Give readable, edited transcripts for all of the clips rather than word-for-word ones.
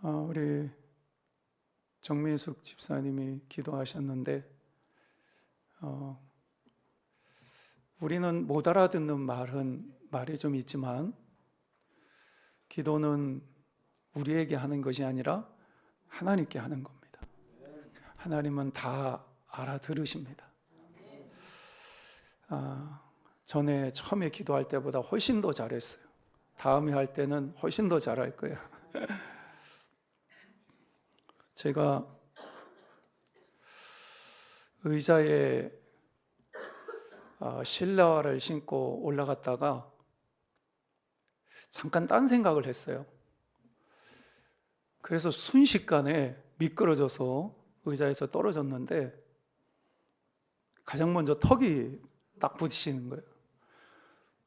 우리 정민숙 집사님이 기도하셨는데 우리는 못 알아듣는 말이 좀 있지만 기도는 우리에게 하는 것이 아니라 하나님께 하는 겁니다. 하나님은 다 알아들으십니다. 전에 처음에 기도할 때보다 훨씬 더 잘했어요. 다음에 할 때는 훨씬 더 잘할 거예요. 제가 의자에 실내화를 신고 올라갔다가 잠깐 딴 생각을 했어요. 그래서 순식간에 미끄러져서 의자에서 떨어졌는데 가장 먼저 턱이 딱 부딪히는 거예요.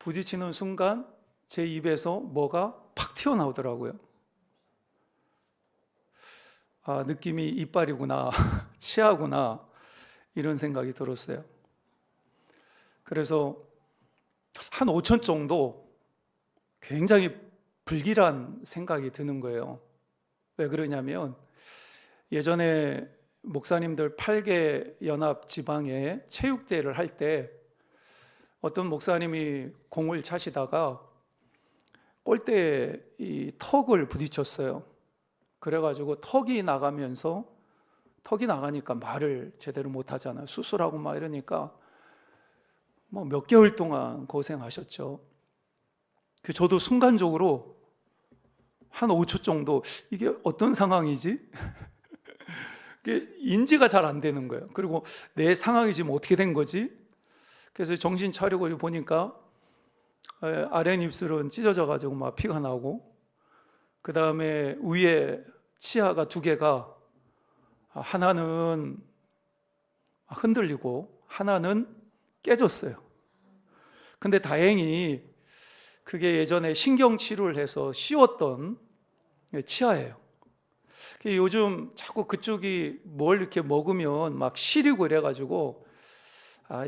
부딪히는 순간 제 입에서 뭐가 팍 튀어나오더라고요. 느낌이 이빨이구나, 치아구나, 이런 생각이 들었어요. 그래서 한 5천 정도 굉장히 불길한 생각이 드는 거예요. 왜 그러냐면 예전에 목사님들 8개 연합 지방에 체육대회를 할 때 어떤 목사님이 공을 차시다가 골대에 이 턱을 부딪혔어요. 그래가지고 턱이 나가니까 말을 제대로 못 하잖아요. 수술하고 막 이러니까 뭐 몇 개월 동안 고생하셨죠. 저도 순간적으로 한 5초 정도 이게 어떤 상황이지? 이게 인지가 잘 안 되는 거예요. 그리고 내 상황이 지금 어떻게 된 거지? 그래서 정신 차리고 보니까 아랫입술은 찢어져가지고 막 피가 나고, 그 다음에 위에 치아가 2개가 하나는 흔들리고 하나는 깨졌어요. 근데 다행히 그게 예전에 신경치료를 해서 씌웠던 치아예요. 요즘 자꾸 그쪽이 뭘 이렇게 먹으면 막 시리고 이래가지고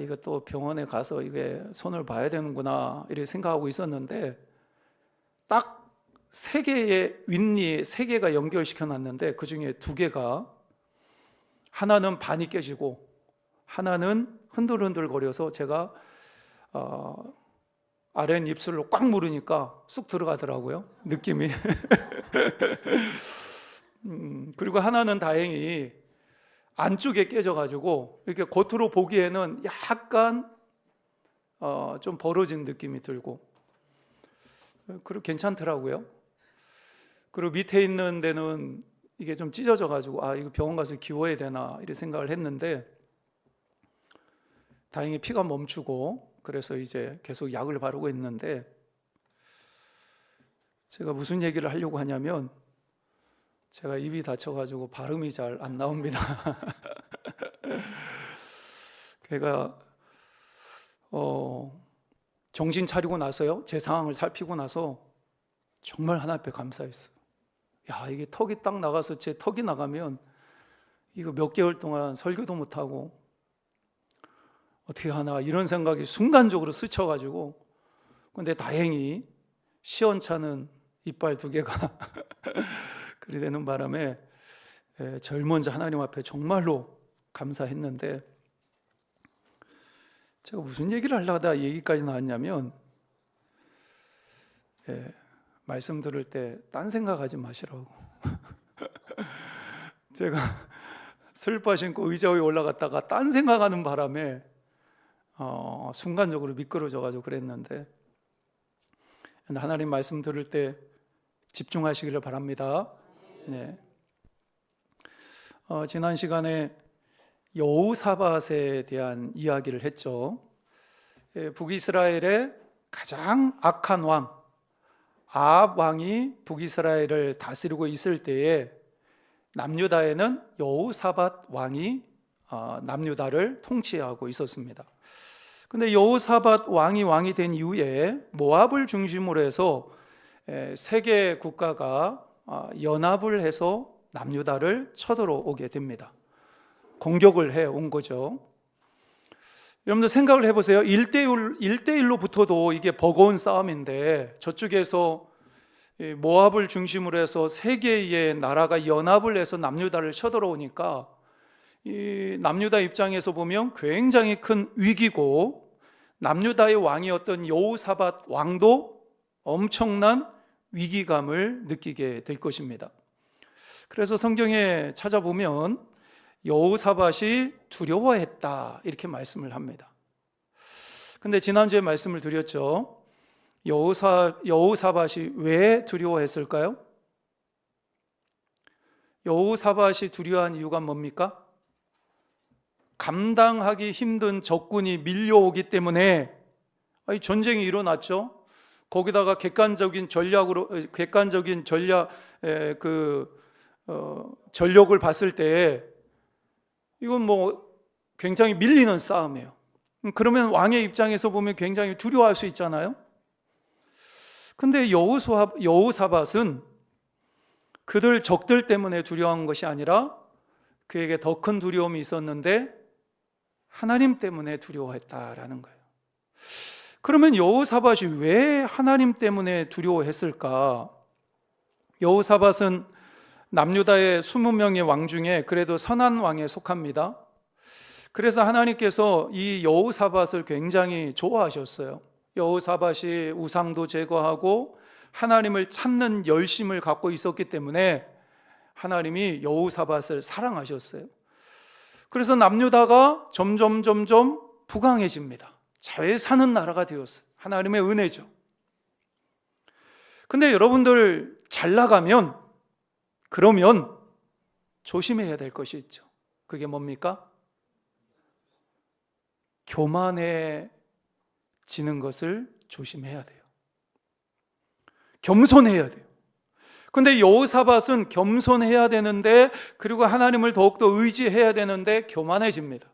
이거 또 병원에 가서 이게 손을 봐야 되는구나 이렇게 생각하고 있었는데 딱 3개의 윗니 3개가 연결시켜 놨는데 그 중에 2개가 하나는 반이 깨지고 하나는 흔들흔들 거려서 제가 아랫입술로 꽉 물으니까 쑥 들어가더라고요, 느낌이. 그리고 하나는 다행히 안쪽에 깨져가지고 이렇게 겉으로 보기에는 약간 좀 벌어진 느낌이 들고, 그리고 괜찮더라고요. 그리고 밑에 있는 데는 이게 좀 찢어져가지고 이거 병원 가서 기워야 되나 이런 생각을 했는데 다행히 피가 멈추고, 그래서 이제 계속 약을 바르고 있는데, 제가 무슨 얘기를 하려고 하냐면 제가 입이 다쳐가지고 발음이 잘 안 나옵니다. 그러니까 정신 차리고 나서요, 제 상황을 살피고 나서 정말 하나님 앞에 감사했어요. 이게 턱이 딱 나가서 제 턱이 나가면 이거 몇 개월 동안 설교도 못하고 어떻게 하나 이런 생각이 순간적으로 스쳐가지고, 근데 다행히 시원찮은 이빨 2개가 그리 되는 바람에 제일 먼저 하나님 앞에 정말로 감사했는데, 제가 무슨 얘기를 하려다 얘기까지 나왔냐면 말씀 들을 때 딴 생각하지 마시라고. 제가 슬퍼 신고 의자 위에 올라갔다가 딴 생각하는 바람에 순간적으로 미끄러져가지고 그랬는데, 하나님 말씀 들을 때 집중하시기를 바랍니다. 네. 지난 시간에 여호사밧에 대한 이야기를 했죠. 북이스라엘의 가장 악한 왕 아합 왕이 북이스라엘을 다스리고 있을 때에 남유다에는 여호사밧 왕이 남유다를 통치하고 있었습니다. 근데 여호사밧 왕이 된 이후에 모압을 중심으로 해서 세계 국가가 연합을 해서 남유다를 쳐들어오게 됩니다. 공격을 해온 거죠. 여러분들 생각을 해보세요. 1대1로 붙어도 이게 버거운 싸움인데 저쪽에서 모압을 중심으로 해서 세 개의 나라가 연합을 해서 남유다를 쳐들어오니까 이 남유다 입장에서 보면 굉장히 큰 위기고, 남유다의 왕이었던 여호사밧 왕도 엄청난 위기감을 느끼게 될 것입니다. 그래서 성경에 찾아보면 여호사밧이 두려워했다 이렇게 말씀을 합니다. 근데 지난주에 말씀을 드렸죠. 여호사밧이 왜 두려워했을까요? 여호사밧이 두려워한 이유가 뭡니까? 감당하기 힘든 적군이 밀려오기 때문에 전쟁이 일어났죠. 거기다가 객관적인 전력을 봤을 때 이건 뭐 굉장히 밀리는 싸움이에요. 그러면 왕의 입장에서 보면 굉장히 두려워할 수 있잖아요. 근데 여호사밧은 그들 적들 때문에 두려워한 것이 아니라 그에게 더 큰 두려움이 있었는데 하나님 때문에 두려워했다라는 거예요. 그러면 여호사밧이 왜 하나님 때문에 두려워했을까? 여호사밧은 남유다의 20명의 왕 중에 그래도 선한 왕에 속합니다. 그래서 하나님께서 이 여호사밧을 굉장히 좋아하셨어요. 여호사밧이 우상도 제거하고 하나님을 찾는 열심을 갖고 있었기 때문에 하나님이 여호사밧을 사랑하셨어요. 그래서 남유다가 점점 부강해집니다. 잘 사는 나라가 되었어요. 하나님의 은혜죠. 근데 여러분들 잘 나가면 그러면 조심해야 될 것이 있죠. 그게 뭡니까? 교만해지는 것을 조심해야 돼요. 겸손해야 돼요. 근데 여호사밧은 겸손해야 되는데, 그리고 하나님을 더욱더 의지해야 되는데 교만해집니다.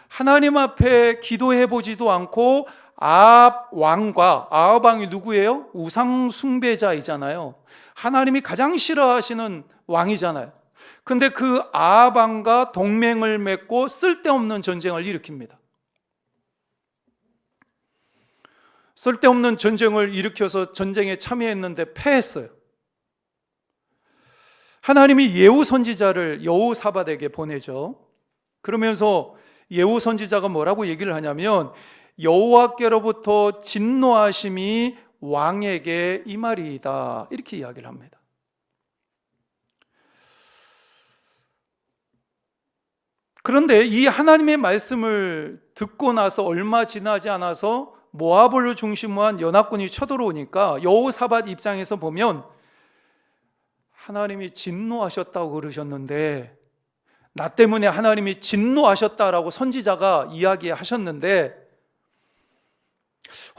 하나님 앞에 기도해 보지도 않고 아합 왕이 누구예요? 우상 숭배자이잖아요. 하나님이 가장 싫어하시는 왕이잖아요. 근데 그 아합 왕과 동맹을 맺고 쓸데없는 전쟁을 일으킵니다. 쓸데없는 전쟁을 일으켜서 전쟁에 참여했는데 패했어요. 하나님이 예후 선지자를 여호사밧에게 보내죠. 그러면서 예후 선지자가 뭐라고 얘기를 하냐면, 여호와께로부터 진노하심이 왕에게 임하리이다 이렇게 이야기를 합니다. 그런데 이 하나님의 말씀을 듣고 나서 얼마 지나지 않아서 모압을 중심으로 한 연합군이 쳐들어오니까 여호사밧 입장에서 보면 하나님이 진노하셨다고 그러셨는데, 나 때문에 하나님이 진노하셨다라고 선지자가 이야기하셨는데,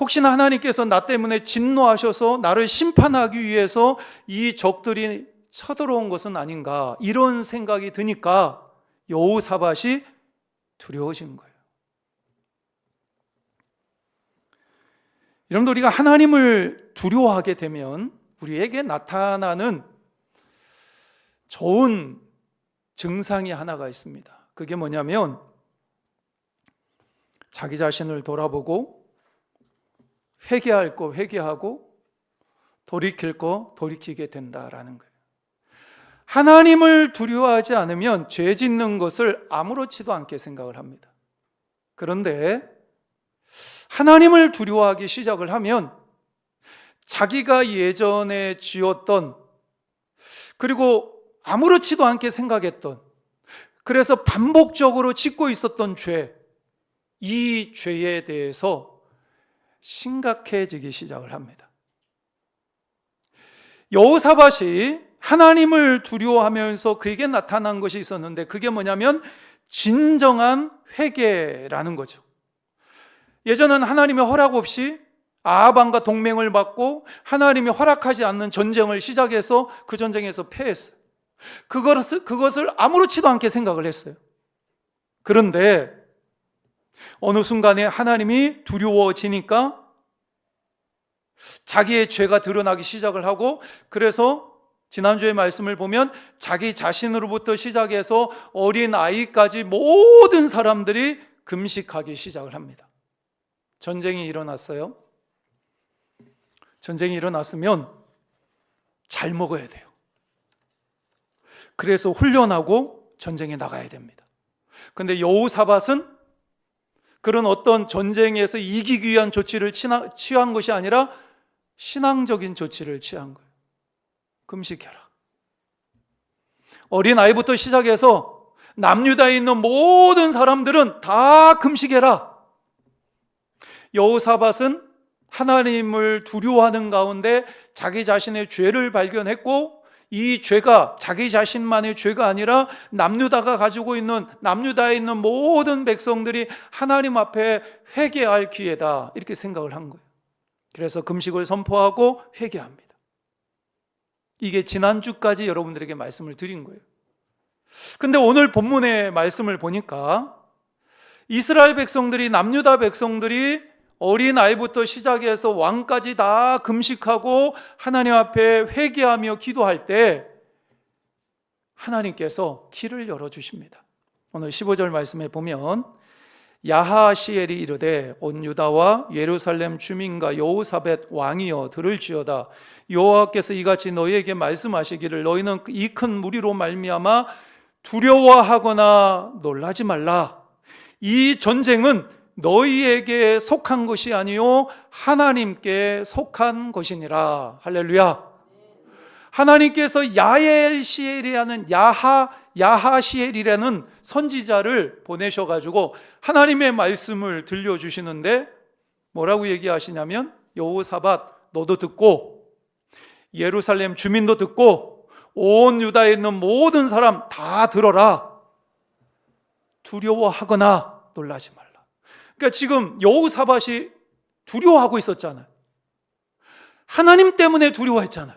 혹시나 하나님께서 나 때문에 진노하셔서 나를 심판하기 위해서 이 적들이 쳐들어온 것은 아닌가, 이런 생각이 드니까 여호사밧이 두려워진 거예요. 여러분들, 우리가 하나님을 두려워하게 되면 우리에게 나타나는 좋은 증상이 하나가 있습니다. 그게 뭐냐면 자기 자신을 돌아보고 회개할 거 회개하고 돌이킬 거 돌이키게 된다라는 거예요. 하나님을 두려워하지 않으면 죄 짓는 것을 아무렇지도 않게 생각을 합니다. 그런데 하나님을 두려워하기 시작을 하면 자기가 예전에 지었던, 그리고 아무렇지도 않게 생각했던, 그래서 반복적으로 짓고 있었던 죄, 이 죄에 대해서 심각해지기 시작을 합니다. 여호사밧이 하나님을 두려워하면서 그에게 나타난 것이 있었는데, 그게 뭐냐면 진정한 회개라는 거죠. 예전은 하나님의 허락 없이 아합 왕과 동맹을 맺고 하나님이 허락하지 않는 전쟁을 시작해서 그 전쟁에서 패했어요. 그것을 아무렇지도 않게 생각을 했어요. 그런데 어느 순간에 하나님이 두려워지니까 자기의 죄가 드러나기 시작을 하고, 그래서 지난주에 말씀을 보면 자기 자신으로부터 시작해서 어린 아이까지 모든 사람들이 금식하기 시작을 합니다. 전쟁이 일어났어요. 전쟁이 일어났으면 잘 먹어야 돼요. 그래서 훈련하고 전쟁에 나가야 됩니다. 근데 여호사밧은 그런 어떤 전쟁에서 이기기 위한 조치를 취한 것이 아니라 신앙적인 조치를 취한 거예요. 금식해라. 어린아이부터 시작해서 남유다에 있는 모든 사람들은 다 금식해라. 여호사밧은 하나님을 두려워하는 가운데 자기 자신의 죄를 발견했고, 이 죄가 자기 자신만의 죄가 아니라 남유다에 있는 모든 백성들이 하나님 앞에 회개할 기회다, 이렇게 생각을 한 거예요. 그래서 금식을 선포하고 회개합니다. 이게 지난주까지 여러분들에게 말씀을 드린 거예요. 근데 오늘 본문의 말씀을 보니까 이스라엘 백성들이, 남유다 백성들이 어린아이부터 시작해서 왕까지 다 금식하고 하나님 앞에 회개하며 기도할 때 하나님께서 길을 열어주십니다. 오늘 15절 말씀에 보면 야하시엘이 이르되 온 유다와 예루살렘 주민과 여호사밧 왕이여 들을지어다. 여호와께서 이같이 너희에게 말씀하시기를 너희는 이 큰 무리로 말미암아 두려워하거나 놀라지 말라. 이 전쟁은 너희에게 속한 것이 아니요 하나님께 속한 것이니라. 할렐루야. 하나님께서 야하시엘이라는 선지자를 보내셔가지고 하나님의 말씀을 들려주시는데 뭐라고 얘기하시냐면, 여호사밧 너도 듣고 예루살렘 주민도 듣고 온 유다에 있는 모든 사람 다 들어라. 두려워하거나 놀라지 말라. 그러니까 지금 여호사밧이 두려워하고 있었잖아요. 하나님 때문에 두려워했잖아요.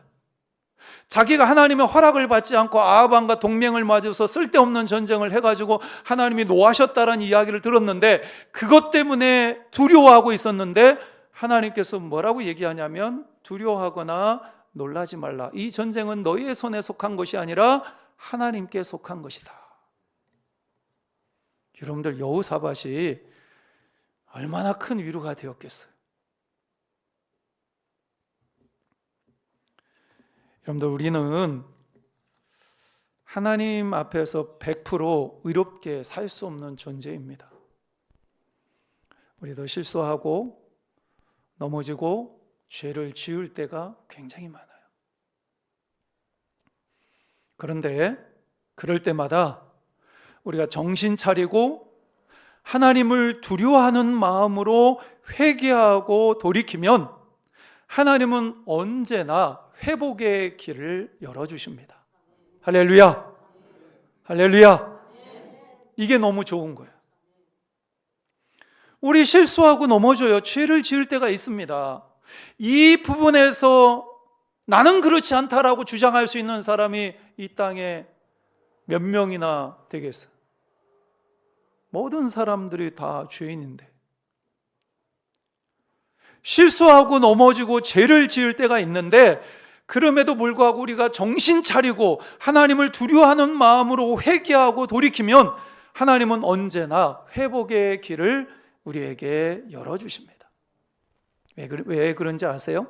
자기가 하나님의 허락을 받지 않고 아합 왕과 동맹을 맺어서 쓸데없는 전쟁을 해가지고 하나님이 노하셨다는 이야기를 들었는데, 그것 때문에 두려워하고 있었는데 하나님께서 뭐라고 얘기하냐면 두려워하거나 놀라지 말라. 이 전쟁은 너희의 손에 속한 것이 아니라 하나님께 속한 것이다. 여러분들, 여호사밧이 얼마나 큰 위로가 되었겠어요. 여러분들, 우리는 하나님 앞에서 100% 의롭게 살 수 없는 존재입니다. 우리도 실수하고 넘어지고 죄를 지을 때가 굉장히 많아요. 그런데 그럴 때마다 우리가 정신 차리고 하나님을 두려워하는 마음으로 회개하고 돌이키면 하나님은 언제나 회복의 길을 열어주십니다. 할렐루야. 할렐루야. 이게 너무 좋은 거예요. 우리 실수하고 넘어져요. 죄를 지을 때가 있습니다. 이 부분에서 나는 그렇지 않다라고 주장할 수 있는 사람이 이 땅에 몇 명이나 되겠어요? 모든 사람들이 다 죄인인데, 실수하고 넘어지고 죄를 지을 때가 있는데, 그럼에도 불구하고 우리가 정신 차리고 하나님을 두려워하는 마음으로 회개하고 돌이키면 하나님은 언제나 회복의 길을 우리에게 열어주십니다. 왜 그런지 아세요?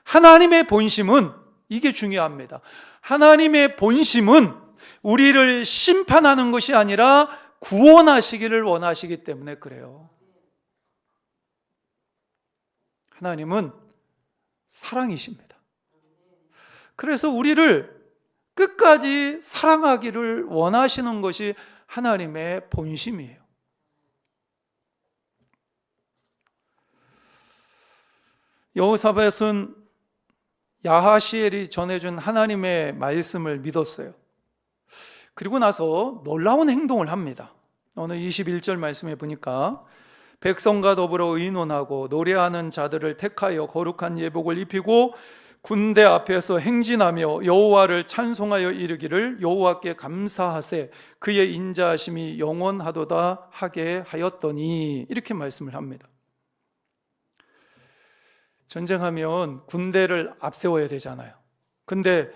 하나님의 본심은, 이게 중요합니다. 하나님의 본심은 우리를 심판하는 것이 아니라 구원하시기를 원하시기 때문에 그래요. 하나님은 사랑이십니다. 그래서 우리를 끝까지 사랑하기를 원하시는 것이 하나님의 본심이에요. 여호사밧은 야하시엘이 전해준 하나님의 말씀을 믿었어요. 그리고 나서 놀라운 행동을 합니다. 오늘 21절 말씀에 보니까 백성과 더불어 의논하고 노래하는 자들을 택하여 거룩한 예복을 입히고 군대 앞에서 행진하며 여호와를 찬송하여 이르기를 여호와께 감사하세 그의 인자하심이 영원하도다 하게 하였더니, 이렇게 말씀을 합니다. 전쟁하면 군대를 앞세워야 되잖아요. 근데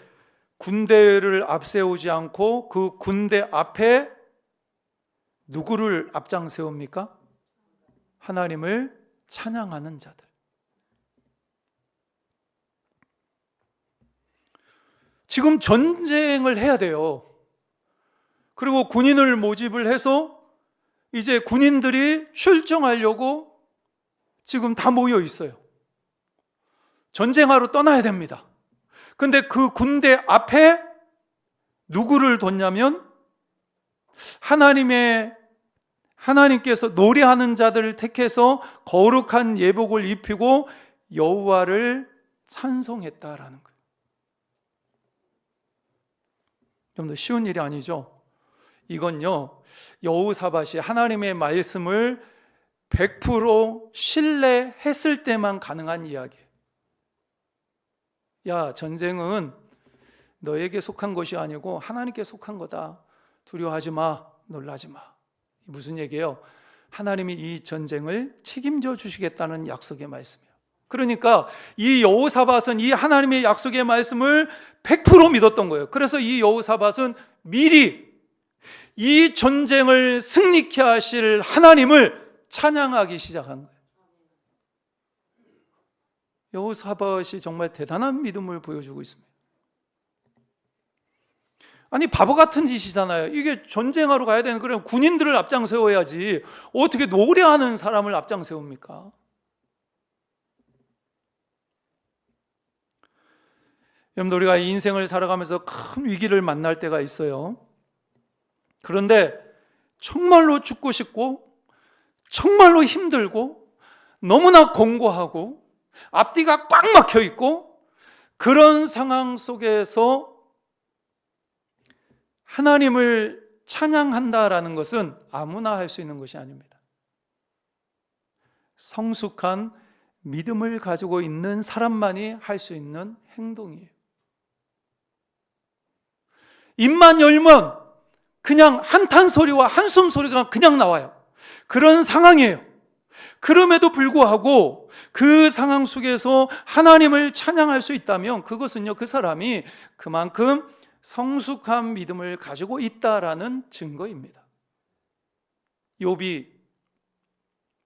군대를 앞세우지 않고 그 군대 앞에 누구를 앞장 세웁니까? 하나님을 찬양하는 자들. 지금 전쟁을 해야 돼요. 그리고 군인을 모집을 해서 이제 군인들이 출정하려고 지금 다 모여 있어요. 전쟁하러 떠나야 됩니다. 근데 그 군대 앞에 누구를 뒀냐면 하나님께서 노래하는 자들을 택해서 거룩한 예복을 입히고 여호와를 찬송했다라는 거예요. 좀 더 쉬운 일이 아니죠. 이건요, 여호사밧이 하나님의 말씀을 100% 신뢰했을 때만 가능한 이야기예요. 야, 전쟁은 너에게 속한 것이 아니고 하나님께 속한 거다. 두려워하지 마, 놀라지 마. 무슨 얘기예요? 하나님이 이 전쟁을 책임져 주시겠다는 약속의 말씀이에요. 그러니까 이 여호사밧은 이 하나님의 약속의 말씀을 100% 믿었던 거예요. 그래서 이 여호사밧은 미리 이 전쟁을 승리케 하실 하나님을 찬양하기 시작한 거예요. 여호사밧이 정말 대단한 믿음을 보여주고 있습니다. 아니, 바보 같은 짓이잖아요. 이게 전쟁하러 가야 되는, 그러면 군인들을 앞장세워야지 어떻게 노래하는 사람을 앞장세웁니까? 여러분들, 우리가 인생을 살아가면서 큰 위기를 만날 때가 있어요. 그런데 정말로 죽고 싶고 정말로 힘들고 너무나 공고하고 앞뒤가 꽉 막혀 있고 그런 상황 속에서 하나님을 찬양한다라는 것은 아무나 할 수 있는 것이 아닙니다. 성숙한 믿음을 가지고 있는 사람만이 할 수 있는 행동이에요. 입만 열면 그냥 한탄 소리와 한숨 소리가 그냥 나와요. 그런 상황이에요. 그럼에도 불구하고 그 상황 속에서 하나님을 찬양할 수 있다면 그것은요, 그 사람이 그만큼 성숙한 믿음을 가지고 있다라는 증거입니다. 욥이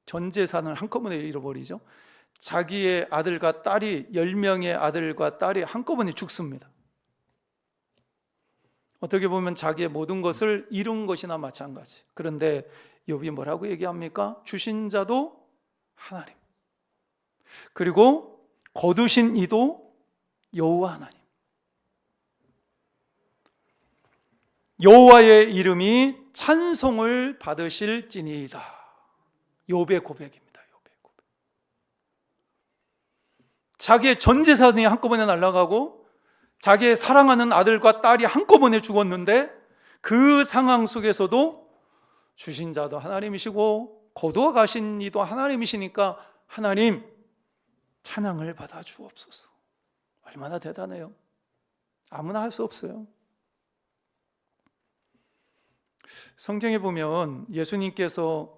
전 재산을 한꺼번에 잃어버리죠. 자기의 아들과 딸이 10명의 아들과 딸이 한꺼번에 죽습니다. 어떻게 보면 자기의 모든 것을 잃은 것이나 마찬가지. 그런데 욥이 뭐라고 얘기합니까? 주신 자도 하나님, 그리고 거두신 이도 여호와 하나님. 여호와의 이름이 찬송을 받으실지니이다. 욥의 고백입니다. 욥의 고백. 자기의 전 재산이 한꺼번에 날아가고 자기의 사랑하는 아들과 딸이 한꺼번에 죽었는데 그 상황 속에서도 주신 자도 하나님이시고 거두어 가신 이도 하나님이시니까 하나님 찬양을 받아 주옵소서. 얼마나 대단해요. 아무나 할 수 없어요. 성경에 보면 예수님께서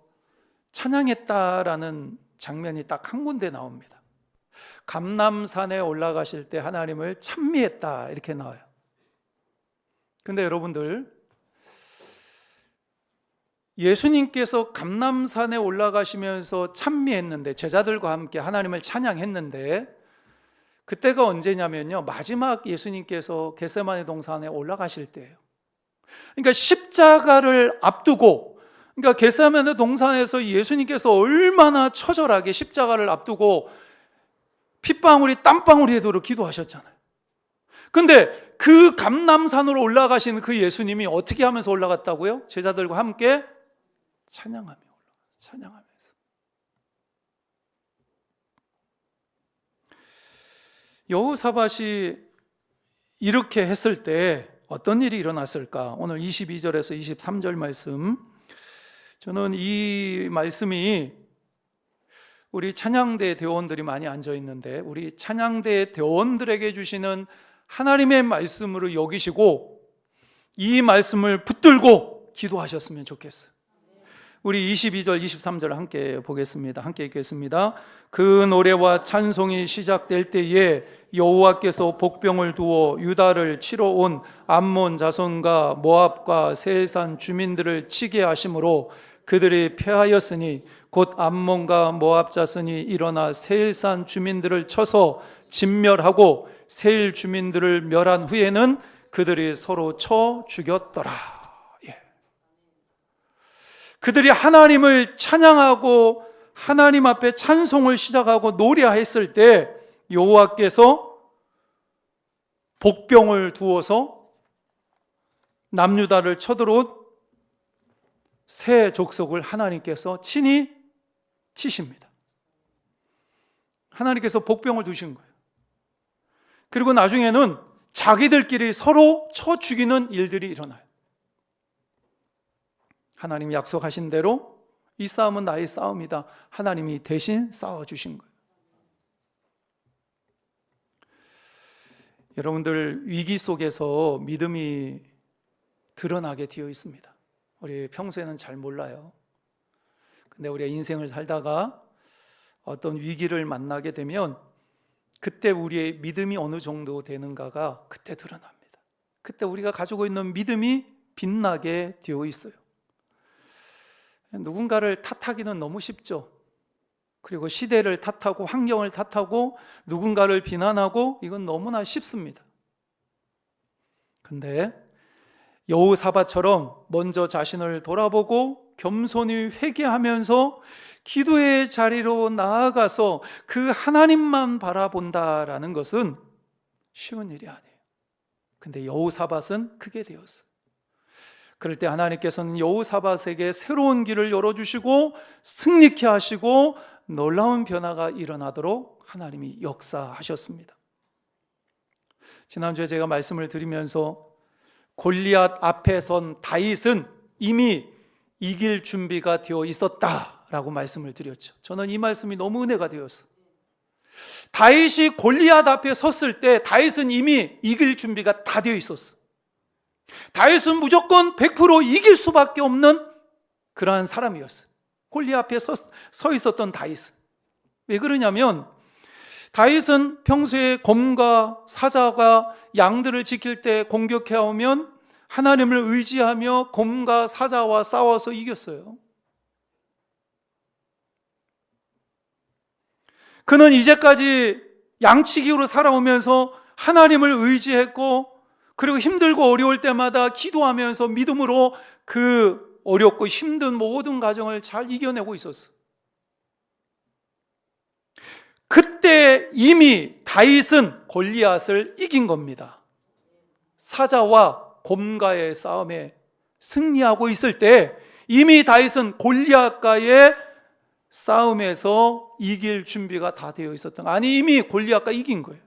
찬양했다라는 장면이 딱 한 군데 나옵니다. 감람산에 올라가실 때 하나님을 찬미했다 이렇게 나와요. 근데 여러분들, 예수님께서 감람산에 올라가시면서 찬미했는데, 제자들과 함께 하나님을 찬양했는데, 그때가 언제냐면요, 마지막 예수님께서 겟세마네 동산에 올라가실 때예요. 그러니까 십자가를 앞두고, 그러니까 겟세마네 동산에서 예수님께서 얼마나 처절하게 십자가를 앞두고 핏방울이 땀방울이 되도록 기도하셨잖아요. 근데 그 감람산으로 올라가신 그 예수님이 어떻게 하면서 올라갔다고요? 제자들과 함께 찬양하며 올라갔어요. 찬양하면서. 여호사밧이 이렇게 했을 때 어떤 일이 일어났을까? 오늘 22절에서 23절 말씀, 저는 이 말씀이 우리 찬양대 대원들이 많이 앉아 있는데 우리 찬양대 대원들에게 주시는 하나님의 말씀으로 여기시고 이 말씀을 붙들고 기도하셨으면 좋겠어요. 우리 22절 23절 함께 보겠습니다. 함께 읽겠습니다. 그 노래와 찬송이 시작될 때에 여호와께서 복병을 두어 유다를 치러 온 암몬 자손과 모압과 세일산 주민들을 치게 하심으로 그들이 패하였으니 곧 암몬과 모압 자손이 일어나 세일산 주민들을 쳐서 진멸하고 세일 주민들을 멸한 후에는 그들이 서로 쳐 죽였더라. 예. 그들이 하나님을 찬양하고 하나님 앞에 찬송을 시작하고 노래했을 때 여호와께서 복병을 두어서 남유다를 쳐들어온 새 족속을 하나님께서 친히 치십니다. 하나님께서 복병을 두신 거예요. 그리고 나중에는 자기들끼리 서로 쳐 죽이는 일들이 일어나요. 하나님이 약속하신 대로 이 싸움은 나의 싸움이다. 하나님이 대신 싸워주신 거예요. 여러분들, 위기 속에서 믿음이 드러나게 되어 있습니다. 우리 평소에는 잘 몰라요. 근데 우리가 인생을 살다가 어떤 위기를 만나게 되면 그때 우리의 믿음이 어느 정도 되는가가 그때 드러납니다. 그때 우리가 가지고 있는 믿음이 빛나게 되어 있어요. 누군가를 탓하기는 너무 쉽죠. 그리고 시대를 탓하고 환경을 탓하고 누군가를 비난하고 이건 너무나 쉽습니다. 근데 여호사밧처럼 먼저 자신을 돌아보고 겸손히 회개하면서 기도의 자리로 나아가서 그 하나님만 바라본다라는 것은 쉬운 일이 아니에요. 근데 여호사밧은 그게 되었어요. 그럴 때 하나님께서는 여호사밧에게 새로운 길을 열어주시고 승리케 하시고 놀라운 변화가 일어나도록 하나님이 역사하셨습니다. 지난주에 제가 말씀을 드리면서 골리앗 앞에 선 다윗은 이미 이길 준비가 되어 있었다라고 말씀을 드렸죠. 저는 이 말씀이 너무 은혜가 되었어요. 다윗이 골리앗 앞에 섰을 때 다윗은 이미 이길 준비가 다 되어 있었어요. 다윗은 무조건 100% 이길 수밖에 없는 그러한 사람이었어요. 골리앗 앞에 서 있었던 다윗은. 왜 그러냐면 다윗은 평소에 곰과 사자가 양들을 지킬 때 공격해 오면 하나님을 의지하며 곰과 사자와 싸워서 이겼어요. 그는 이제까지 양치기로 살아오면서 하나님을 의지했고 그리고 힘들고 어려울 때마다 기도하면서 믿음으로 그 어렵고 힘든 모든 과정을 잘 이겨내고 있었어. 그때 이미 다윗은 골리앗을 이긴 겁니다. 사자와 곰과의 싸움에 승리하고 있을 때 이미 다윗은 골리앗과의 싸움에서 이길 준비가 다 되어 있었던, 아니 이미 골리앗과 이긴 거예요.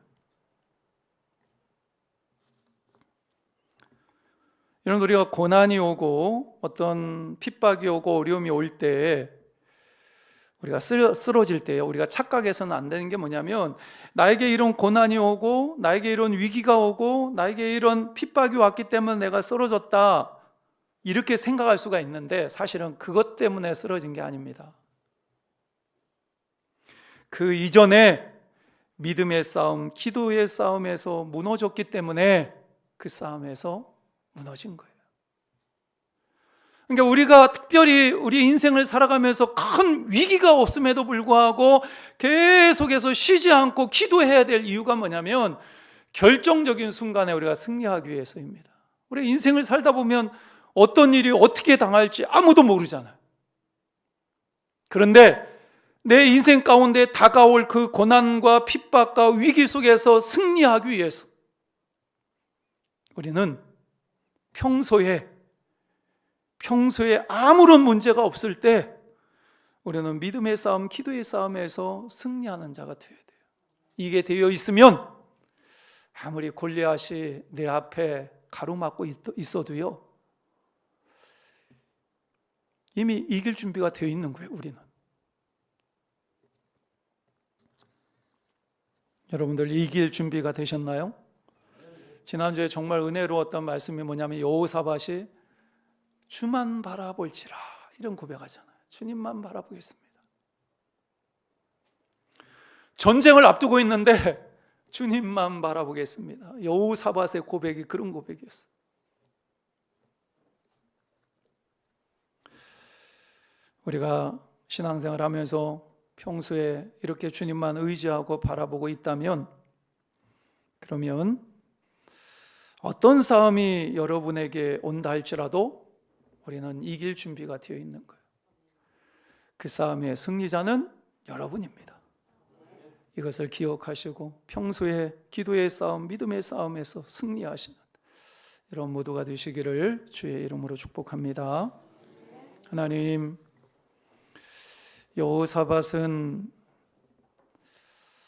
여러분, 우리가 고난이 오고 어떤 핍박이 오고 어려움이 올 때 우리가 쓰러질 때 우리가 착각해서는 안 되는 게 뭐냐면 나에게 이런 고난이 오고 나에게 이런 위기가 오고 나에게 이런 핍박이 왔기 때문에 내가 쓰러졌다 이렇게 생각할 수가 있는데 사실은 그것 때문에 쓰러진 게 아닙니다. 그 이전에 믿음의 싸움, 기도의 싸움에서 무너졌기 때문에 그 싸움에서 무너진 거예요. 그러니까 우리가 특별히 우리 인생을 살아가면서 큰 위기가 없음에도 불구하고 계속해서 쉬지 않고 기도해야 될 이유가 뭐냐면 결정적인 순간에 우리가 승리하기 위해서입니다. 우리 인생을 살다 보면 어떤 일이 어떻게 당할지 아무도 모르잖아요. 그런데 내 인생 가운데 다가올 그 고난과 핍박과 위기 속에서 승리하기 위해서 우리는 평소에 아무런 문제가 없을 때 우리는 믿음의 싸움, 기도의 싸움에서 승리하는 자가 되어야 돼요. 이게 되어 있으면 아무리 골리앗이 내 앞에 가로막고 있어도요 이미 이길 준비가 되어 있는 거예요. 우리는. 여러분들 이길 준비가 되셨나요? 지난주에 정말 은혜로웠던 말씀이 뭐냐면 여호사밧이 주만 바라볼지라 이런 고백하잖아요. 주님만 바라보겠습니다. 전쟁을 앞두고 있는데 주님만 바라보겠습니다. 여호사밧의 고백이 그런 고백이었어요. 우리가 신앙생활 하면서 평소에 이렇게 주님만 의지하고 바라보고 있다면 그러면 어떤 싸움이 여러분에게 온다 할지라도 우리는 이길 준비가 되어 있는 거예요. 그 싸움의 승리자는 여러분입니다. 이것을 기억하시고 평소에 기도의 싸움, 믿음의 싸움에서 승리하시는 여러분 모두가 되시기를 주의 이름으로 축복합니다. 하나님, 여호사밧은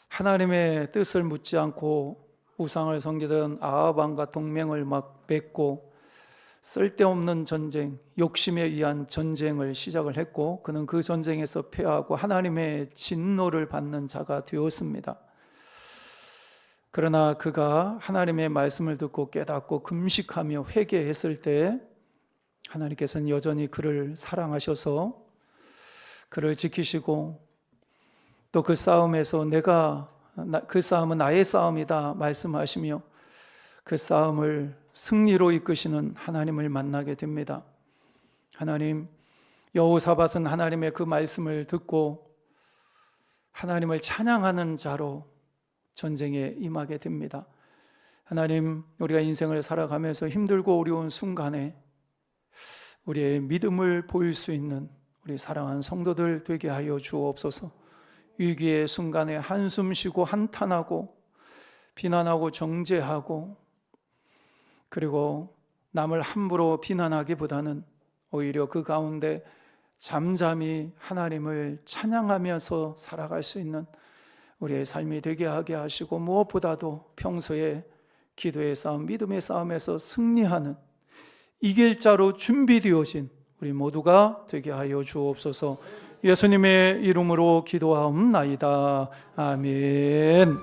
하나님의 뜻을 묻지 않고 우상을 섬기던 아합 왕과 동맹을 막 맺고 쓸데없는 전쟁, 욕심에 의한 전쟁을 시작을 했고 그는 그 전쟁에서 패하고 하나님의 진노를 받는 자가 되었습니다. 그러나 그가 하나님의 말씀을 듣고 깨닫고 금식하며 회개했을 때 하나님께서는 여전히 그를 사랑하셔서 그를 지키시고 또 그 싸움에서 그 싸움은 나의 싸움이다 말씀하시며 그 싸움을 승리로 이끄시는 하나님을 만나게 됩니다. 하나님, 여호사밧은 하나님의 그 말씀을 듣고 하나님을 찬양하는 자로 전쟁에 임하게 됩니다. 하나님, 우리가 인생을 살아가면서 힘들고 어려운 순간에 우리의 믿음을 보일 수 있는 우리 사랑하는 성도들 되게 하여 주옵소서. 위기의 순간에 한숨 쉬고 한탄하고 비난하고 정죄하고 그리고 남을 함부로 비난하기보다는 오히려 그 가운데 잠잠히 하나님을 찬양하면서 살아갈 수 있는 우리의 삶이 되게 하게 하시고 무엇보다도 평소에 기도의 싸움, 믿음의 싸움에서 승리하는 이길 자로 준비되어진 우리 모두가 되게 하여 주옵소서. 예수님의 이름으로 기도하옵나이다. 아멘.